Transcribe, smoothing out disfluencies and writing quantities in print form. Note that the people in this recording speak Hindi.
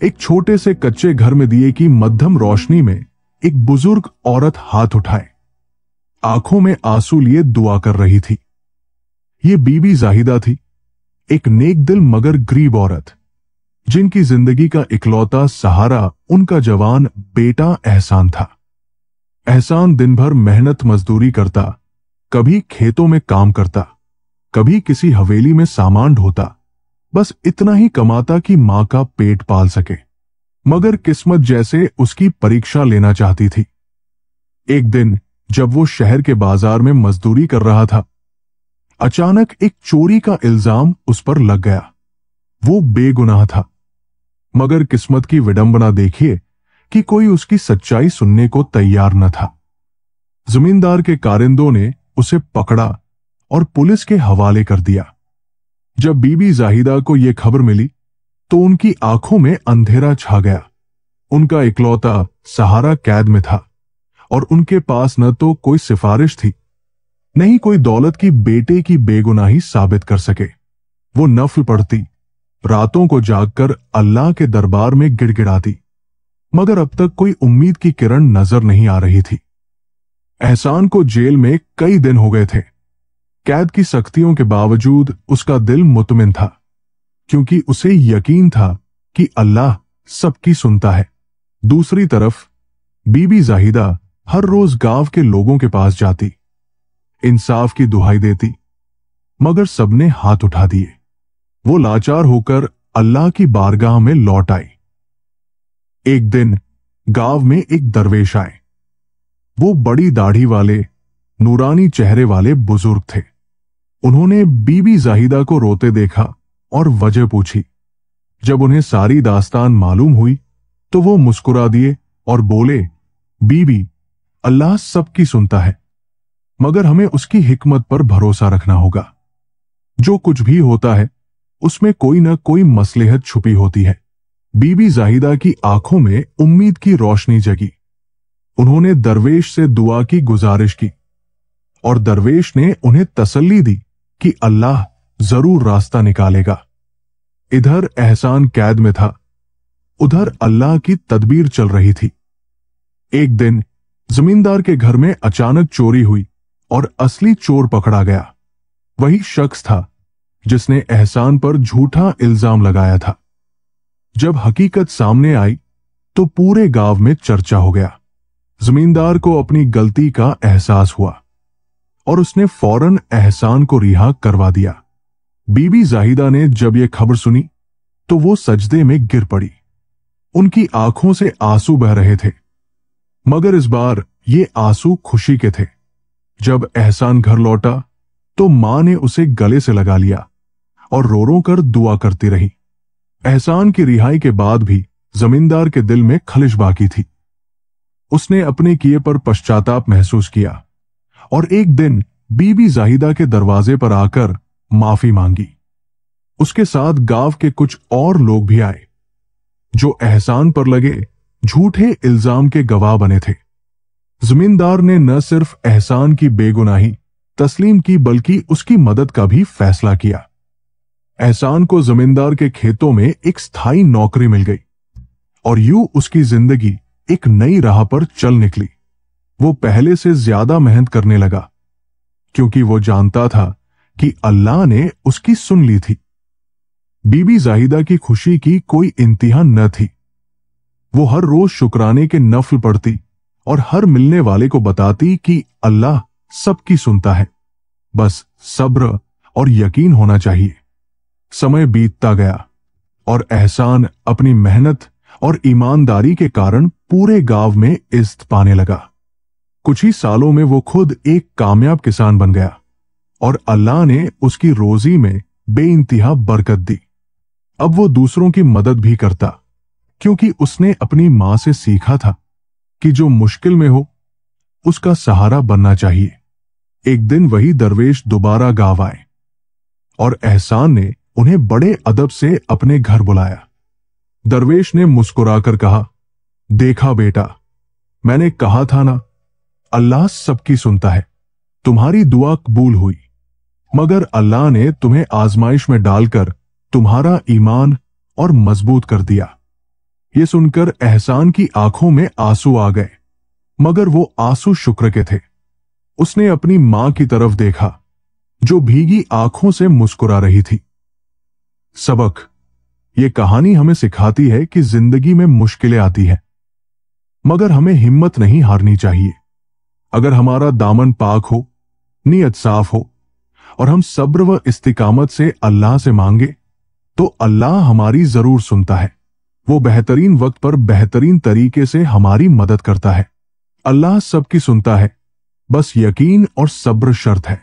एक छोटे से कच्चे घर में दिए की मध्यम रोशनी में एक बुजुर्ग औरत हाथ उठाए, आंखों में आंसू लिए दुआ कर रही थी। ये बीबी जाहिदा थी, एक नेक दिल मगर गरीब औरत, जिनकी जिंदगी का इकलौता सहारा उनका जवान बेटा एहसान था। एहसान दिन भर मेहनत मजदूरी करता, कभी खेतों में काम करता, कभी किसी हवेली में सामान ढोता, बस इतना ही कमाता कि मां का पेट पाल सके। मगर किस्मत जैसे उसकी परीक्षा लेना चाहती थी। एक दिन जब वो शहर के बाजार में मजदूरी कर रहा था, अचानक एक चोरी का इल्जाम उस पर लग गया। वो बेगुनाह था, मगर किस्मत की विडंबना देखिए कि कोई उसकी सच्चाई सुनने को तैयार न था। जमींदार के कारिंदों ने उसे पकड़ा और पुलिस के हवाले कर दिया। जब बीबी जाहिदा को यह खबर मिली तो उनकी आंखों में अंधेरा छा गया। उनका इकलौता सहारा कैद में था और उनके पास न तो कोई सिफारिश थी, न ही कोई दौलत की बेटे की बेगुनाही साबित कर सके। वो नफल पढ़ती, रातों को जागकर अल्लाह के दरबार में गिड़गिड़ाती, मगर अब तक कोई उम्मीद की किरण नजर नहीं आ रही थी। एहसान को जेल में कई दिन हो गए थे। कैद की सख्तियों के बावजूद उसका दिल मुतमिन था, क्योंकि उसे यकीन था कि अल्लाह सबकी सुनता है। दूसरी तरफ बीबी जाहिदा हर रोज गांव के लोगों के पास जाती, इंसाफ की दुहाई देती, मगर सबने हाथ उठा दिए। वो लाचार होकर अल्लाह की बारगाह में लौट आई। एक दिन गांव में एक दरवेश आए। वो बड़ी दाढ़ी वाले, नूरानी चेहरे वाले बुजुर्ग थे। उन्होंने बीबी जाहिदा को रोते देखा और वजह पूछी। जब उन्हें सारी दास्तान मालूम हुई तो वो मुस्कुरा दिए और बोले, बीबी, अल्लाह सबकी सुनता है, मगर हमें उसकी हिकमत पर भरोसा रखना होगा। जो कुछ भी होता है उसमें कोई न कोई मसलहत छुपी होती है। बीबी जाहिदा की आंखों में उम्मीद की रोशनी जगी। उन्होंने दरवेश से दुआ की गुजारिश की और दरवेश ने उन्हें तसल्ली दी कि अल्लाह जरूर रास्ता निकालेगा। इधर एहसान कैद में था, उधर अल्लाह की तदबीर चल रही थी। एक दिन जमींदार के घर में अचानक चोरी हुई और असली चोर पकड़ा गया। वही शख्स था जिसने एहसान पर झूठा इल्जाम लगाया था। जब हकीकत सामने आई तो पूरे गांव में चर्चा हो गया। जमींदार को अपनी गलती का एहसास हुआ और उसने फौरन एहसान को रिहा करवा दिया। बीबी जाहिदा ने जब यह खबर सुनी तो वो सजदे में गिर पड़ी। उनकी आंखों से आंसू बह रहे थे, मगर इस बार ये आंसू खुशी के थे। जब एहसान घर लौटा तो मां ने उसे गले से लगा लिया और रो रो कर दुआ करती रही। एहसान की रिहाई के बाद भी जमींदार के दिल में खलिश बाकी थी। उसने अपने किए पर पश्चाताप महसूस किया और एक दिन बीबी जाहिदा के दरवाजे पर आकर माफी मांगी। उसके साथ गांव के कुछ और लोग भी आए, जो एहसान पर लगे झूठे इल्जाम के गवाह बने थे। जमींदार ने न सिर्फ एहसान की बेगुनाही तस्लीम की, बल्कि उसकी मदद का भी फैसला किया। एहसान को जमींदार के खेतों में एक स्थायी नौकरी मिल गई और यूं उसकी जिंदगी एक नई राह पर चल निकली। वो पहले से ज्यादा मेहनत करने लगा, क्योंकि वो जानता था कि अल्लाह ने उसकी सुन ली थी। बीबी जाहिदा की खुशी की कोई इंतहा न थी। वो हर रोज शुक्राने के नफल पढ़ती और हर मिलने वाले को बताती कि अल्लाह सबकी सुनता है, बस सब्र और यकीन होना चाहिए। समय बीतता गया और एहसान अपनी मेहनत और ईमानदारी के कारण पूरे गांव में इज्जत पाने लगा। कुछ ही सालों में वो खुद एक कामयाब किसान बन गया और अल्लाह ने उसकी रोजी में बेइंतहा बरकत दी। अब वो दूसरों की मदद भी करता, क्योंकि उसने अपनी मां से सीखा था कि जो मुश्किल में हो उसका सहारा बनना चाहिए। एक दिन वही दरवेश दोबारा गांव आए और एहसान ने उन्हें बड़े अदब से अपने घर बुलाया। दरवेश ने मुस्कुराकर कहा, देखा बेटा, मैंने कहा था ना, अल्लाह सबकी सुनता है। तुम्हारी दुआ कबूल हुई, मगर अल्लाह ने तुम्हें आजमाइश में डालकर तुम्हारा ईमान और मजबूत कर दिया। ये सुनकर एहसान की आंखों में आंसू आ गए, मगर वो आंसू शुक्र के थे। उसने अपनी मां की तरफ देखा, जो भीगी आंखों से मुस्कुरा रही थी। सबक: ये कहानी हमें सिखाती है कि जिंदगी में मुश्किलें आती हैं, मगर हमें हिम्मत नहीं हारनी चाहिए। अगर हमारा दामन पाक हो, नीयत साफ हो और हम सब्र व इस्तिकामत से अल्लाह से मांगे, तो अल्लाह हमारी जरूर सुनता है। वो बेहतरीन वक्त पर बेहतरीन तरीके से हमारी मदद करता है। अल्लाह सबकी सुनता है, बस यकीन और सब्र शर्त है।